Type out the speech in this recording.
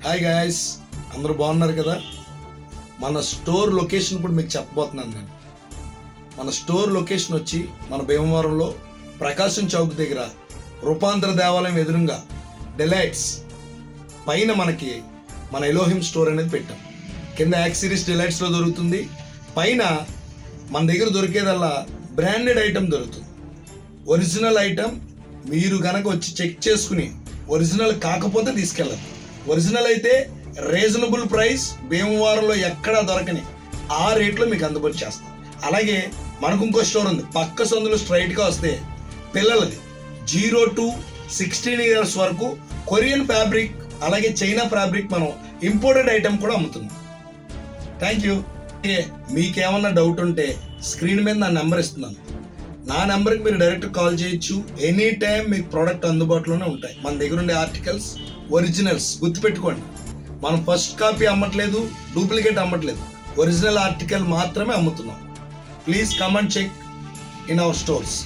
Hi guys, అందరూ బాగున్నారు కదా. మన స్టోర్ లొకేషన్ ఇప్పుడు మీకు చెప్పబోతున్నాను నేను. మన స్టోర్ లొకేషన్ వచ్చి మన భీమవరంలో ప్రకాశం చౌక్ దగ్గర రూపాంతర దేవాలయం ఎదురుగా డిలైట్స్ పైన మనకి మన ఎలోహిం స్టోర్ అనేది పెట్టాం. కింద యాక్సిరీస్ డిలైట్స్లో దొరుకుతుంది. పైన మన దగ్గర దొరికేదల్లా బ్రాండెడ్ ఐటమ్ దొరుకుతుంది. ఒరిజినల్ ఐటమ్ మీరు కనుక వచ్చి చెక్ చేసుకుని ఒరిజినల్ కాకపోతే తీసుకెళ్ళదు. ఒరిజినల్ అయితే రీజనబుల్ ప్రైస్, భీమవరంలో ఎక్కడా దొరకని ఆ రేట్లో మీకు అందుబాటు చేస్తాం. అలాగే మనకు ఇంకో స్టోర్ ఉంది పక్క సందులో స్ట్రైట్గా వస్తే పిల్లలది 0 to 16 years వరకు కొరియన్ ఫ్యాబ్రిక్ అలాగే చైనా ఫ్యాబ్రిక్ మనం ఇంపోర్టెడ్ ఐటమ్ కూడా అమ్ముతున్నాం. Thank you. మీకేమన్నా డౌట్ ఉంటే స్క్రీన్ మీద నా నెంబర్ ఇస్తున్నాను. నా నెంబర్కి మీరు డైరెక్ట్ కాల్ చేయొచ్చు. ఎనీ టైం మీకు ప్రోడక్ట్ అందుబాటులోనే ఉంటాయి. మన దగ్గర ఉండే ఆర్టికల్స్ ఒరిజినల్స్ గుర్తుపెట్టుకోండి. మనం ఫస్ట్ కాపీ అమ్మట్లేదు, డూప్లికేట్ అమ్మట్లేదు, ఒరిజినల్ ఆర్టికల్ మాత్రమే అమ్ముతున్నాం. Please come and check in our stores.